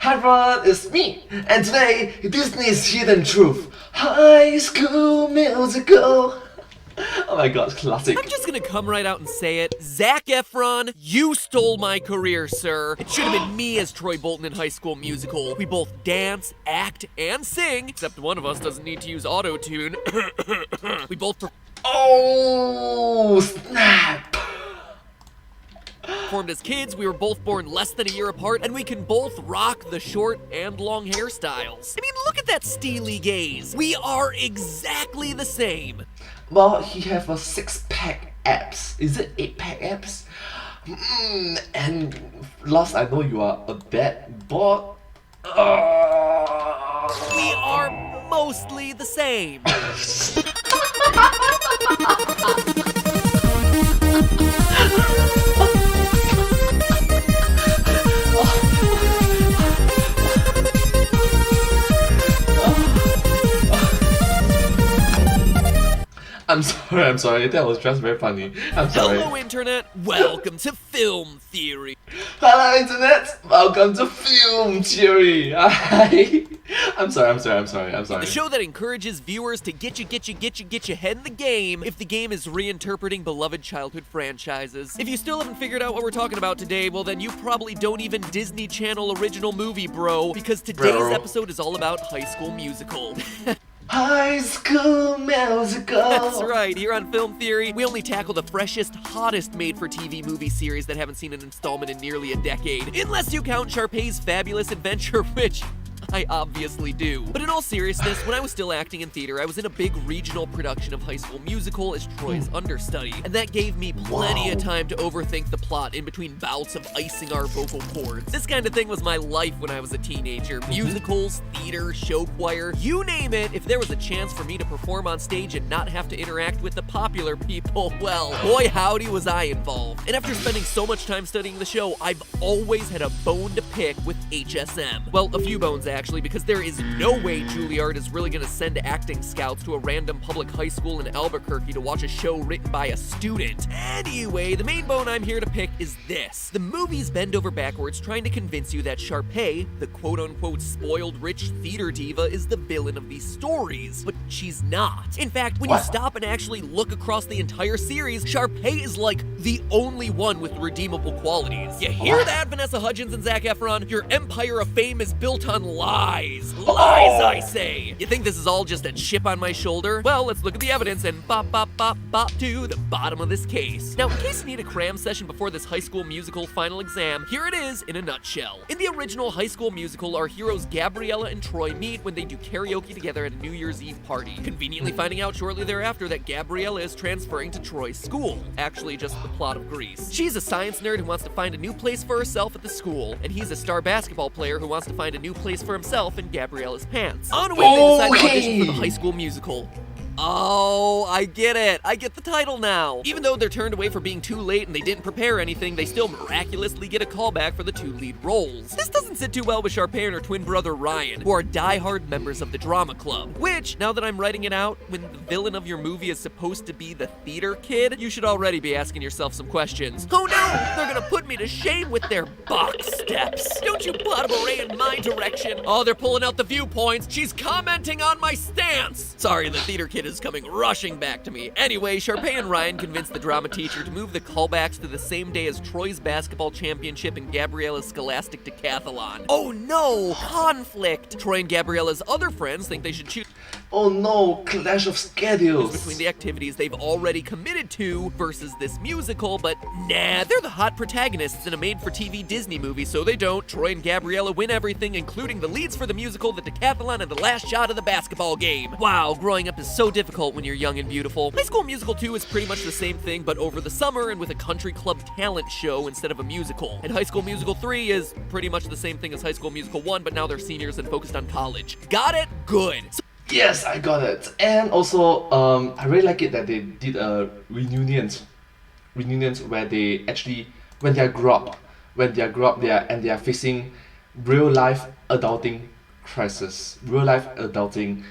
Hi everyone, it's me, and today Disney's Hidden Truth, High School Musical. Oh my god, classic. I'm just gonna come right out and say it. Zac Efron, you stole my career, sir. It should have been me as Troy Bolton in High School Musical. We both dance, act, and sing, except one of us doesn't need to use auto-tune. We both Oh, snap. performed as kids, we were both born less than a year apart, and we can both rock the short and long hairstyles. I mean, look at that steely gaze. We are exactly the same. Well, he have a 6-pack abs. Is it 8-pack abs? And last I know you are a bad boy. We are mostly the same. I'm sorry, that was just very funny. I'm sorry. Hello, Internet. Welcome to Film Theory. Hello, Internet. Welcome to Film Theory. Hi. I'm sorry. The show that encourages viewers to get your head in the game if the game is reinterpreting beloved childhood franchises. If you still haven't figured out what we're talking about today, well then you probably don't even Disney Channel original movie, bro, because today's episode is all about High School Musical. High School Musical. That's right, here on Film Theory, we only tackle the freshest, hottest made-for-TV movie series that haven't seen an installment in nearly a decade. Unless you count Sharpay's Fabulous Adventure, which I obviously do. But in all seriousness, when I was still acting in theater, I was in a big regional production of High School Musical as Troy's understudy, and that gave me plenty of time to overthink the plot in between bouts of icing our vocal cords. This kind of thing was my life when I was a teenager. Musicals, theater, show choir, you name it. If there was a chance for me to perform on stage and not have to interact with the popular people, well, boy howdy was I involved. And after spending so much time studying the show, I've always had a bone to pick with HSM. Well, a few bones actually, because there is no way Juilliard is really gonna send acting scouts to a random public high school in Albuquerque to watch a show written by a student. Anyway, the main bone I'm here to pick is this. The movies bend over backwards trying to convince you that Sharpay, the quote-unquote spoiled rich theater diva, is the villain of these stories, but she's not. In fact, when you stop and actually look across the entire series, Sharpay is like the only one with redeemable qualities. You hear that, Vanessa Hudgens and Zac Efron? Your empire of fame is built on lies. Lies, I say. You think this is all just a chip on my shoulder? Well, let's look at the evidence and bop to the bottom of this case. Now, in case you need a cram session before this High School Musical final exam, here it is in a nutshell. In the original High School Musical, our heroes Gabriella and Troy meet when they do karaoke together at a New Year's Eve party, conveniently finding out shortly thereafter that Gabriella is transferring to Troy's school. Actually, just the plot of Grease. She's a science nerd who wants to find a new place for herself at the school, and he's a star basketball player who wants to find a new place for himself in Gabriella's pants. On a whim, they decide to audition for the High School Musical. Oh, I get it. I get the title now. Even though they're turned away for being too late and they didn't prepare anything, they still miraculously get a callback for the two lead roles. This doesn't sit too well with Sharpay and her twin brother Ryan, who are diehard members of the drama club. Which, now that I'm writing it out, when the villain of your movie is supposed to be the theater kid, you should already be asking yourself some questions. Oh no, they're gonna put me to shame with their box steps. Don't you plot a ray in my direction. Oh, they're pulling out the viewpoints. She's commenting on my stance. Sorry, the theater kid is coming rushing back to me. Anyway, Sharpay and Ryan convinced the drama teacher to move the callbacks to the same day as Troy's basketball championship and Gabriella's scholastic decathlon. Oh no, conflict! Troy and Gabriella's other friends think they should choose Oh no, clash of schedules between the activities they've already committed to versus this musical, but nah, they're the hot protagonists in a made-for-TV Disney movie, so they don't. Troy and Gabriella win everything, including the leads for the musical, the decathlon, and the last shot of the basketball game. Wow, growing up is so difficult when you're young and beautiful. High School Musical 2 is pretty much the same thing, but over the summer and with a country club talent show instead of a musical. And High School Musical 3 is pretty much the same thing as High School Musical 1, but now they're seniors and focused on college. Got it? Good. Yes, I got it. And also, I really like it that they did a reunions where they actually, when they grow up, they are facing real life adulting crisis, real life adulting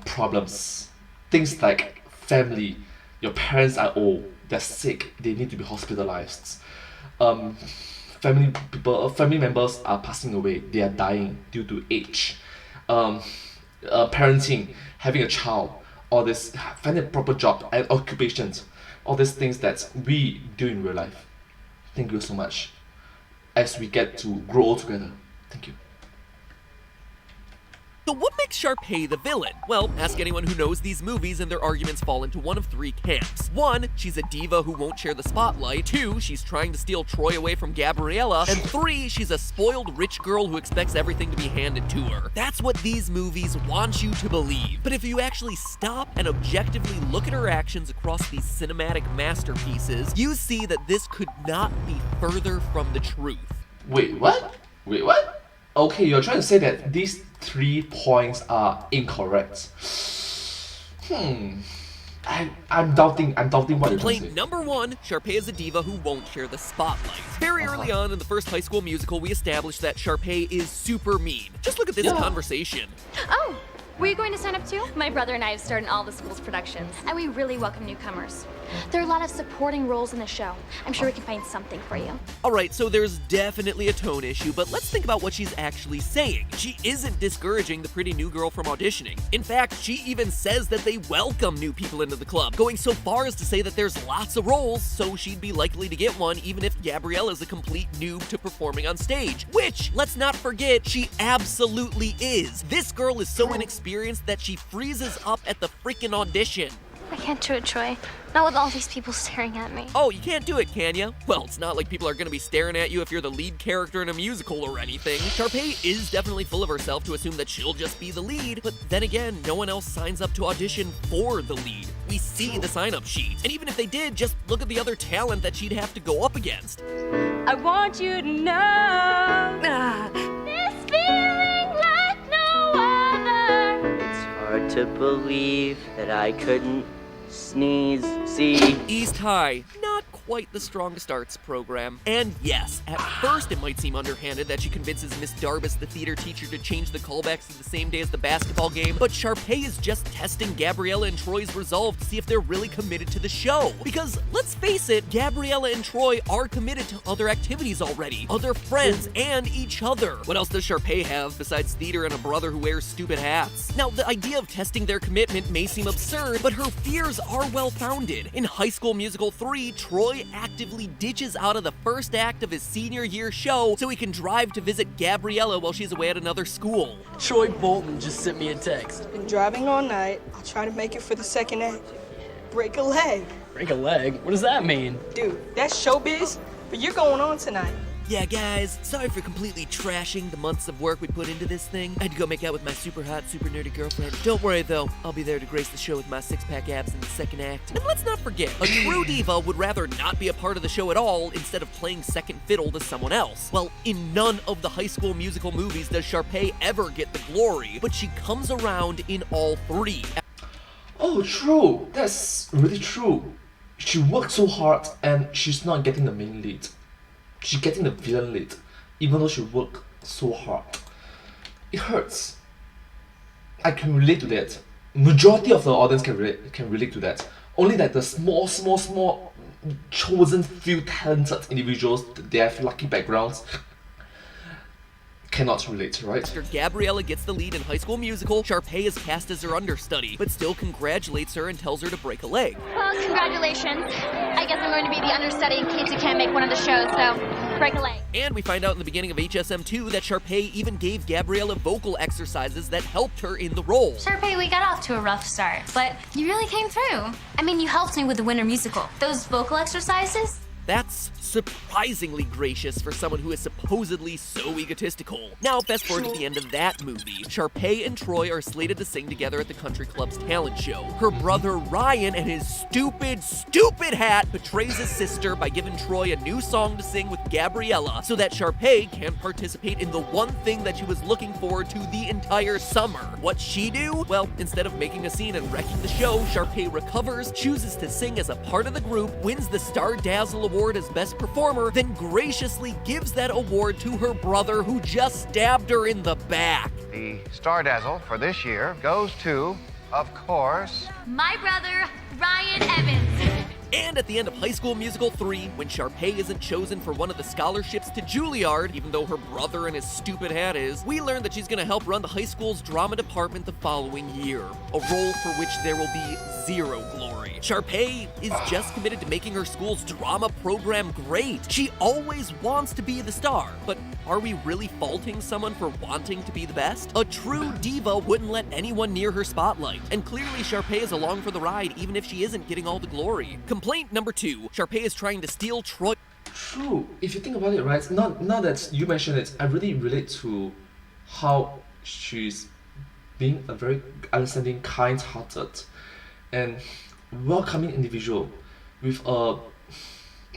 problems. Things like family, your parents are old, they're sick, they need to be hospitalized. family members are passing away. They are dying due to age, parenting, having a child, all this, finding a proper job and occupations, all these things that we do in real life. Thank you so much. As we get to grow old together. Thank you. So what makes Sharpay the villain? Well, ask anyone who knows these movies and their arguments fall into one of three camps. 1, she's a diva who won't share the spotlight. 2, she's trying to steal Troy away from Gabriella. And 3, she's a spoiled rich girl who expects everything to be handed to her. That's what these movies want you to believe. But if you actually stop and objectively look at her actions across these cinematic masterpieces, you see that this could not be further from the truth. Wait, what? Okay, you're trying to say that these 3 points are incorrect. I'm doubting what you're trying to say. Complaint number 1, Sharpay is a diva who won't share the spotlight. Very early on in the first High School Musical, we established that Sharpay is super mean. Just look at this conversation. Oh, were you going to sign up too? My brother and I have starred in all the school's productions, and we really welcome newcomers. There are a lot of supporting roles in the show. I'm sure we can find something for you. Alright, so there's definitely a tone issue, but let's think about what she's actually saying. She isn't discouraging the pretty new girl from auditioning. In fact, she even says that they welcome new people into the club, going so far as to say that there's lots of roles, so she'd be likely to get one even if Gabriella's a complete noob to performing on stage. Which, let's not forget, she absolutely is. This girl is so inexperienced that she freezes up at the freaking audition. I can't do it, Troy. Not with all these people staring at me. Oh, you can't do it, can ya? Well, it's not like people are gonna be staring at you if you're the lead character in a musical or anything. Sharpay is definitely full of herself to assume that she'll just be the lead, but then again, no one else signs up to audition for the lead. We see the sign-up sheet, and even if they did, just look at the other talent that she'd have to go up against. I want you to know This feeling like no other. It's hard to believe that I couldn't sneeze. See? East High, not quite the strongest arts program. And yes, at first it might seem underhanded that she convinces Miss Darbus, the theater teacher, to change the callbacks to the same day as the basketball game, but Sharpay is just testing Gabriella and Troy's resolve to see if they're really committed to the show. Because, let's face it, Gabriella and Troy are committed to other activities already, other friends, and each other. What else does Sharpay have besides theater and a brother who wears stupid hats? Now, the idea of testing their commitment may seem absurd, but her fears are well-founded. In High School Musical 3, Troy actively ditches out of the first act of his senior year show so he can drive to visit Gabriella while she's away at another school. Troy Bolton just sent me a text. Been driving all night. I'll try to make it for the second act. Break a leg. Break a leg? What does that mean? Dude, that's showbiz, but you're going on tonight. Yeah, guys, sorry for completely trashing the months of work we put into this thing. I had to go make out with my super hot, super nerdy girlfriend. Don't worry, though. I'll be there to grace the show with my six-pack abs in the second act. And let's not forget, a true diva would rather not be a part of the show at all instead of playing second fiddle to someone else. Well, in none of the High School Musical movies does Sharpay ever get the glory, but she comes around in all 3. Oh, true. That's really true. She worked so hard and she's not getting the main lead. She's getting the villain lead, even though she worked so hard. It hurts. I can relate to that. Majority of the audience can relate to that. Only that the small chosen few talented individuals, they have lucky backgrounds, cannot relate, right? After Gabriella gets the lead in High School Musical, Sharpay is cast as her understudy, but still congratulates her and tells her to break a leg. Well, congratulations. I guess I'm going to be the understudy in case you can't make one of the shows, so break a leg. And we find out in the beginning of HSM 2 that Sharpay even gave Gabriella vocal exercises that helped her in the role. Sharpay, we got off to a rough start, but you really came through. I mean, you helped me with the Winter Musical. Those vocal exercises? That's surprisingly gracious for someone who is supposedly so egotistical. Now, fast forward to the end of that movie. Sharpay and Troy are slated to sing together at the country club's talent show. Her brother Ryan and his stupid hat betrays his sister by giving Troy a new song to sing with Gabriella so that Sharpay can participate in the one thing that she was looking forward to the entire summer. What'd she do? Well, instead of making a scene and wrecking the show, Sharpay recovers, chooses to sing as a part of the group, wins the Star Dazzle Award as Best Performer, then graciously gives that award to her brother who just stabbed her in the back. The Star Dazzle for this year goes to, of course, My brother, Ryan Evans. And at the end of High School Musical 3, when Sharpay isn't chosen for one of the scholarships to Juilliard, even though her brother and his stupid hat is, we learn that she's gonna help run the high school's drama department the following year, a role for which there will be zero glory. Sharpay is just committed to making her school's drama program great. She always wants to be the star, but are we really faulting someone for wanting to be the best? A true diva wouldn't let anyone near her spotlight, and clearly Sharpay is along for the ride even if she isn't getting all the glory. Complaint number 2, Sharpay is trying to steal Troy. True. If you think about it, right? Now that you mentioned it, I really relate to how she's being a very understanding, kind-hearted, and welcoming individual with a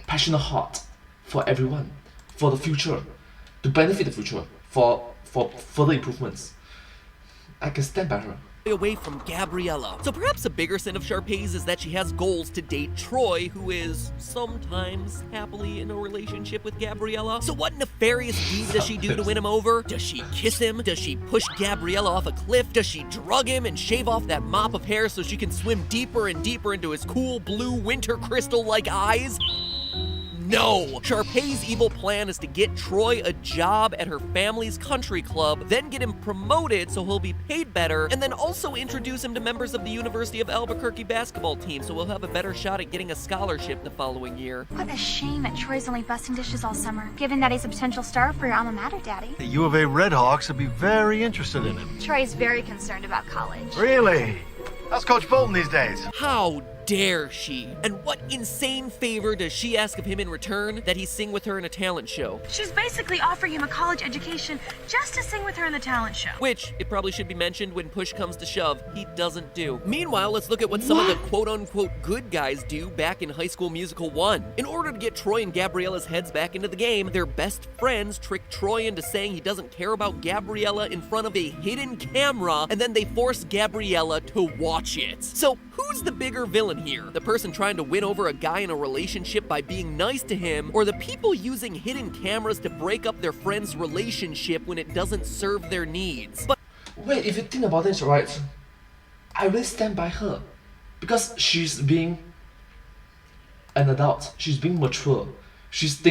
passionate heart for everyone, for the future, to benefit the future, for further improvements. I can stand by her. Away from Gabriella. So perhaps a bigger sin of Sharpay's is that she has goals to date Troy, who is sometimes happily in a relationship with Gabriella. So what nefarious deed does she do to win him over? Does she kiss him? Does she push Gabriella off a cliff? Does she drug him and shave off that mop of hair so she can swim deeper and deeper into his cool blue winter crystal-like eyes? No! Sharpay's evil plan is to get Troy a job at her family's country club, then get him promoted so he'll be paid better, and then also introduce him to members of the University of Albuquerque basketball team so he'll have a better shot at getting a scholarship the following year. What a shame that Troy's only busting dishes all summer, given that he's a potential star for your alma mater, Daddy. The U of A Redhawks would be very interested in him. Troy's very concerned about college. Really? How's Coach Bolton these days? How dare she? And what insane favor does she ask of him in return? That he sing with her in a talent show. She's basically offering him a college education just to sing with her in the talent show. Which, it probably should be mentioned when push comes to shove, he doesn't do. Meanwhile, let's look at what some of the quote-unquote good guys do back in High School Musical 1. In order to get Troy and Gabriella's heads back into the game, their best friends trick Troy into saying he doesn't care about Gabriella in front of a hidden camera, and then they force Gabriella to watch it. So, who's the bigger villain here? The person trying to win over a guy in a relationship by being nice to him, or the people using hidden cameras to break up their friend's relationship when it doesn't serve their needs? But wait, if you think about this, right, I really stand by her, because she's being an adult, she's being mature, she's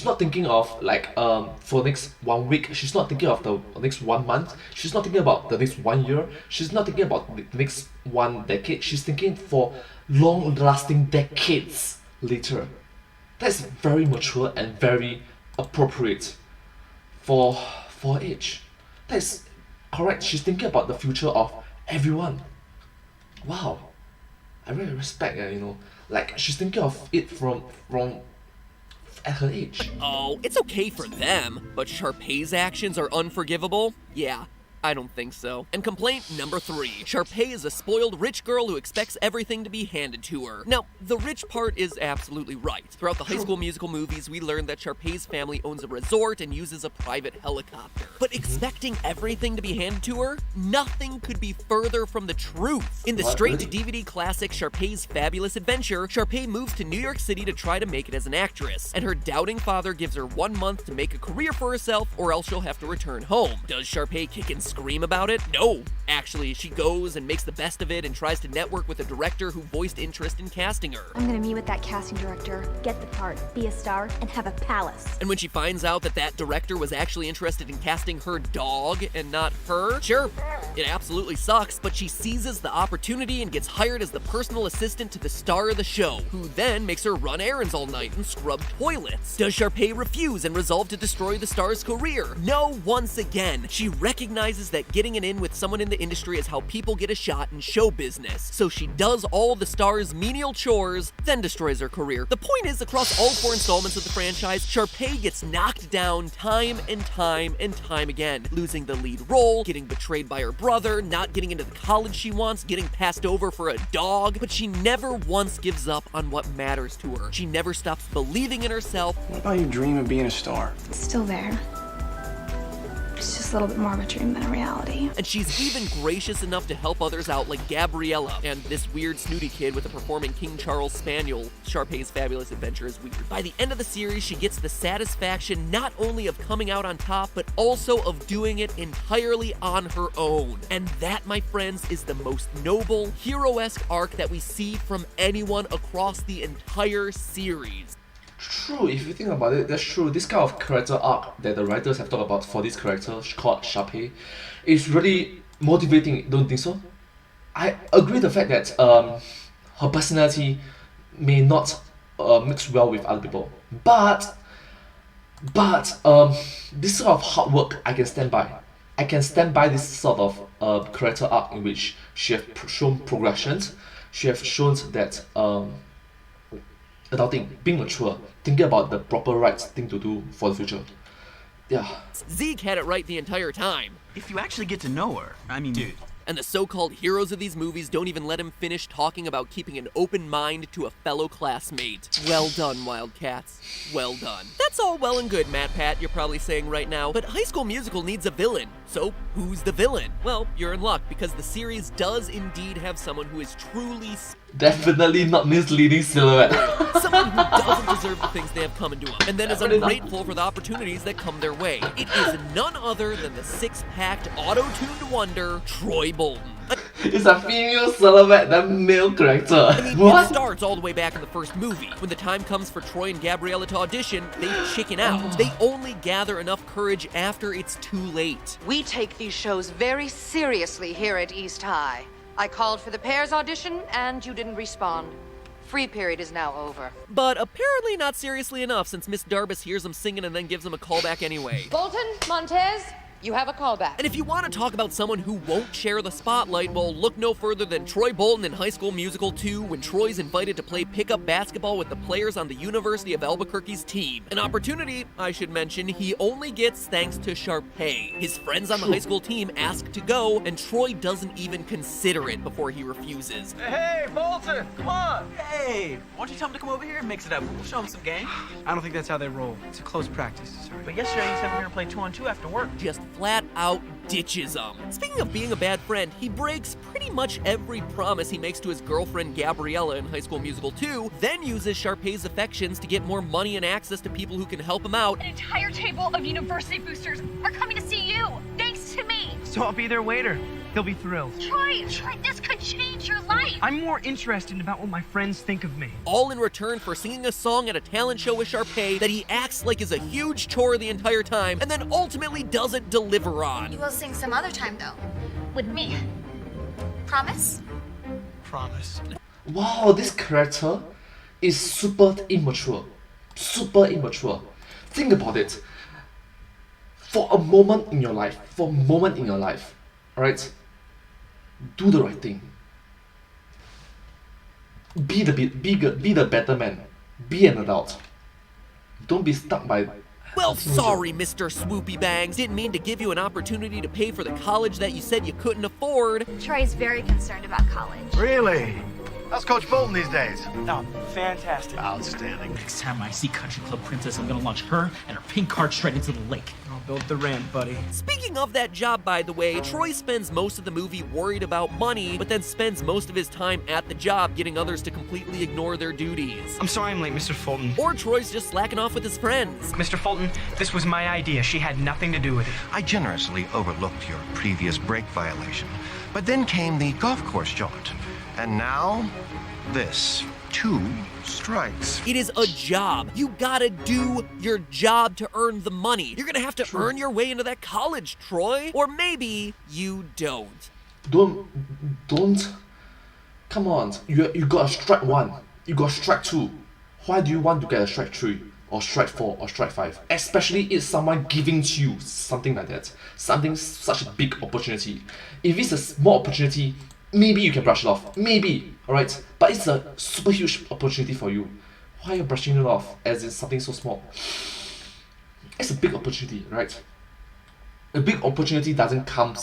not thinking of like for next 1 week, she's not thinking of the next 1 month, she's not thinking about the next 1 year, she's not thinking about the next 1 decade, she's thinking for long lasting decades later. That's very mature and very appropriate for age. That's correct. She's thinking about the future of everyone. Wow, I really respect her, like she's thinking of it from at her age. oh, it's okay for them, but Sharpay's actions are unforgivable? Yeah, I don't think so. And complaint number 3. Sharpay is a spoiled rich girl who expects everything to be handed to her. Now, the rich part is absolutely right. Throughout the High School Musical movies, we learn that Sharpay's family owns a resort and uses a private helicopter. But expecting everything to be handed to her? Nothing could be further from the truth. In the straight-to-DVD classic Sharpay's Fabulous Adventure, Sharpay moves to New York City to try to make it as an actress, and her doubting father gives her 1 month to make a career for herself or else she'll have to return home. Does Sharpay kick and scream about it? No. Actually, she goes and makes the best of it and tries to network with a director who voiced interest in casting her. I'm gonna meet with that casting director, get the part, be a star, and have a palace. And when she finds out that that director was actually interested in casting her dog and not her, sure, it absolutely sucks, but she seizes the opportunity and gets hired as the personal assistant to the star of the show, who then makes her run errands all night and scrub toilets. Does Sharpay refuse and resolve to destroy the star's career? No, once again. She recognizes that getting an in with someone in the industry is how people get a shot in show business, so she does all the star's menial chores, then destroys her career. The point is, across all 4 installments of the franchise, Sharpay gets knocked down time and time and time again, losing the lead role, getting betrayed by her brother, not getting into the college she wants, getting passed over for a dog, but she never once gives up on what matters to her. She never stops believing in herself. What about your dream of being a star? It's still there. It's just a little bit more of a dream than a reality. And she's even gracious enough to help others out like Gabriella and this weird snooty kid with a performing King Charles Spaniel. Sharpay's fabulous adventure is weird. By the end of the series, she gets the satisfaction not only of coming out on top, but also of doing it entirely on her own. And that, my friends, is the most noble, hero-esque arc that we see from anyone across the entire series. True, if you think about it, that's true. This kind of character arc that the writers have talked about for this character called Sharpay is really motivating, don't you think so? I agree the fact that her personality may not mix well with other people, but this sort of hard work I can stand by. I can stand by this sort of character arc in which she has shown progressions. She has shown that adulting, being mature, thinking about the proper right thing to do for the future. Yeah. Zeke had it right the entire time. If you actually get to know her, I mean, dude. And the so-called heroes of these movies don't even let him finish talking about keeping an open mind to a fellow classmate. Well done, Wildcats. Well done. That's all well and good, Matt Pat, you're probably saying right now, but High School Musical needs a villain. So, who's the villain? Well, you're in luck, because the series does indeed have someone who is truly definitely not misleading silhouette. someone who doesn't deserve the things they have coming to them, and then is ungrateful for the opportunities that come their way. It is none other than the six-packed, auto-tuned wonder, Troy Bolton. It's a female silhouette, the male character. I mean, what? It starts all the way back in the first movie. When the time comes for Troy and Gabriella to audition, they chicken out. They only gather enough courage after it's too late. We take these shows very seriously here at East High. I called for the pairs audition, and you didn't respond. Free period is now over. But apparently not seriously enough, since Miss Darbus hears them singing and then gives them a callback anyway. Bolton, Montez, you have a callback. And if you want to talk about someone who won't share the spotlight, well, look no further than Troy Bolton in High School Musical 2, when Troy's invited to play pickup basketball with the players on the University of Albuquerque's team. An opportunity, I should mention, he only gets thanks to Sharpay. His friends on the high school team ask to go, and Troy doesn't even consider it before he refuses. Hey, Bolton, come on! Hey, why don't you tell him to come over here and mix it up? We'll show him some game. I don't think that's how they roll. It's a close practice, sorry. But yesterday he said we're gonna play 2-on-2 after work. Just flat out ditches him. Speaking of being a bad friend, he breaks pretty much every promise he makes to his girlfriend Gabriella in High School Musical 2, then uses Sharpay's affections to get more money and access to people who can help him out. An entire table of university boosters are coming to see you, thanks to me. So I'll be their waiter. He'll be thrilled. Troy, this could change your life. I'm more interested about what my friends think of me. All in return for singing a song at a talent show with Sharpay that he acts like is a huge chore the entire time, and then ultimately doesn't deliver on. You will sing some other time, though. With me. Promise? Promise. Wow, this character is super immature. Super immature. Think about it. For a moment in your life, alright? Do the right thing. Be the better man. Be an adult. Don't be stuck by... Well, sorry, Mr. Swoopy Bangs. Didn't mean to give you an opportunity to pay for the college that you said you couldn't afford. Troy's very concerned about college. Really? How's Coach Bolton these days? Oh, fantastic. Outstanding. Next time I see Country Club Princess, I'm gonna launch her and her pink cart straight into the lake. I'll build the ramp, buddy. Speaking of that job, by the way, Troy spends most of the movie worried about money, but then spends most of his time at the job getting others to completely ignore their duties. I'm sorry I'm late, Mr. Fulton. Or Troy's just slacking off with his friends. Mr. Fulton, this was my idea. She had nothing to do with it. I generously overlooked your previous break violation, but then came the golf course jaunt. And now, this. 2 strikes. It is a job. You gotta do your job to earn the money. You're gonna have to earn your way into that college, Troy. Or maybe you don't. Don't. Come on. You got a strike 1. You got strike 2. Why do you want to get a strike 3? Or strike 4 or strike 5? Especially if someone giving to you something like that. Something such a big opportunity. If it's a small opportunity, maybe you can brush it off. Maybe. Alright? But it's a super huge opportunity for you. Why are you brushing it off as in something so small? It's a big opportunity, right? A big opportunity doesn't come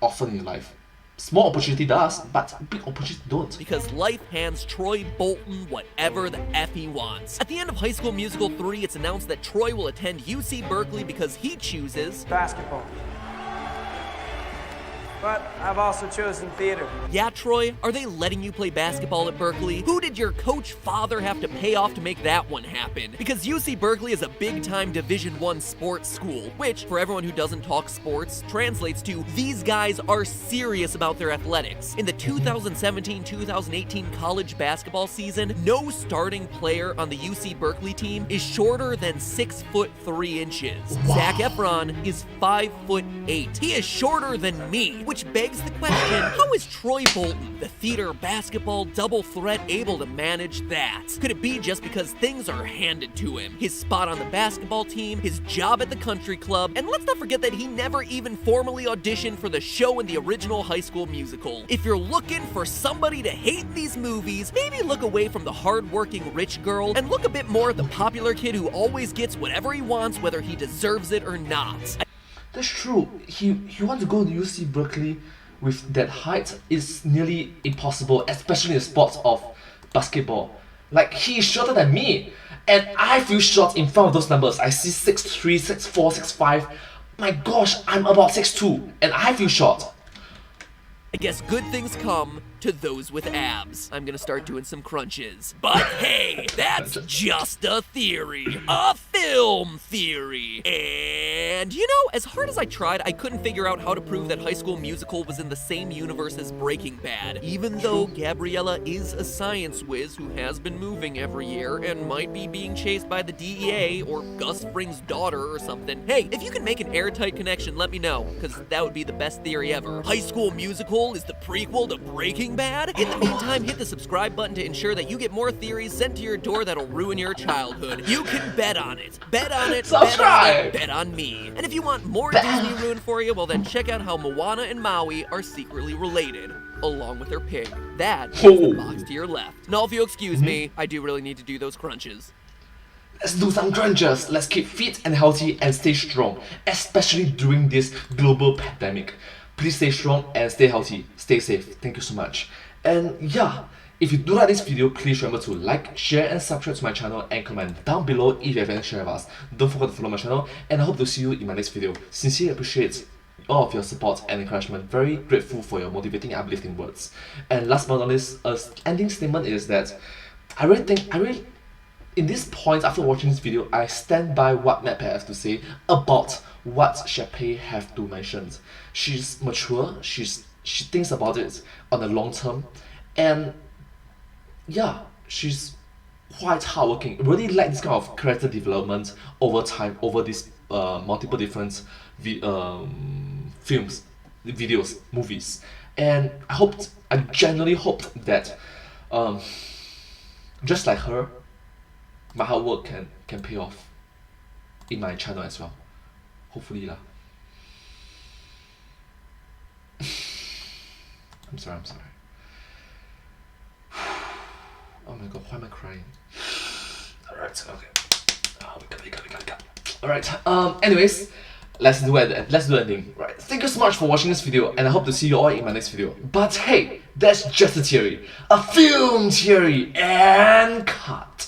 often in your life. small opportunity does, but big opportunity don't. Because life hands Troy Bolton whatever the F he wants. At the end of High School Musical 3, it's announced that Troy will attend UC Berkeley because he chooses basketball. But I've also chosen theater. Yeah, Troy, are they letting you play basketball at Berkeley? Who did your coach father have to pay off to make that one happen? Because UC Berkeley is a big-time Division I sports school, which, for everyone who doesn't talk sports, translates to these guys are serious about their athletics. In the 2017-2018 college basketball season, no starting player on the UC Berkeley team is shorter than 6'3". Wow. Zac Efron is 5'8". He is shorter than me. Which begs the question, how is Troy Bolton, the theater basketball double threat, able to manage that? Could it be just because things are handed to him? His spot on the basketball team, his job at the country club, and let's not forget that he never even formally auditioned for the show in the original High School Musical. If you're looking for somebody to hate these movies, maybe look away from the hard-working rich girl and look a bit more at the popular kid who always gets whatever he wants, whether he deserves it or not. That's true. He wants to go to UC Berkeley with that height is nearly impossible, especially in the sports of basketball. Like, he is shorter than me, and I feel short in front of those numbers. I see 6'3", 6'4", 6'5". My gosh, I'm about 6'2", and I feel short. I guess good things come to those with abs. I'm gonna start doing some crunches. But hey, that's just a theory. A film theory. And you know, as hard as I tried, I couldn't figure out how to prove that High School Musical was in the same universe as Breaking Bad. Even though Gabriella is a science whiz who has been moving every year and might be being chased by the DEA or Gus Fring's daughter or something. Hey, if you can make an airtight connection, let me know, because that would be the best theory ever. High School Musical is the prequel to Breaking Bad? In the meantime, hit the subscribe button to ensure that you get more theories sent to your door that'll ruin your childhood. You can bet on it. Bet on it. Subscribe. Bet on it. Bet on me. And if you want more Disney ruined for you, well then check out how Moana and Maui are secretly related, along with their pig. That is the box to your left. Now, if you'll excuse me, I do really need to do those crunches. Let's do some crunches. Let's keep fit and healthy and stay strong, especially during this global pandemic. Please stay strong and stay healthy. Stay safe. Thank you so much. And yeah, if you do like this video, please remember to like, share and subscribe to my channel and comment down below if you have any share with us. Don't forget to follow my channel, and I hope to see you in my next video. Sincerely appreciate all of your support and encouragement. Very grateful for your motivating and uplifting words. And last but not least, ending statement is that I really in this point after watching this video, I stand by what MatPat has to say about what Shepay have to mention. She's mature, she thinks about it on the long term, and yeah, she's quite hardworking. Really like this kind of character development over time, over these multiple different films, videos, movies. And I genuinely hoped that just like her, my hard work can pay off in my channel as well. Hopefully lah. I'm sorry. Oh my god, why am I crying? Alright, okay. We got. Alright, anyways, let's do ending. Right. Thank you so much for watching this video, and I hope to see you all in my next video. But hey, that's just a theory. A film theory, and cut.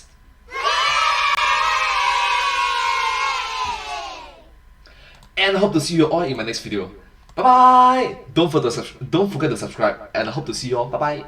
And I hope to see you all in my next video. Bye bye! Don't forget to subscribe, and I hope to see you all. Bye bye!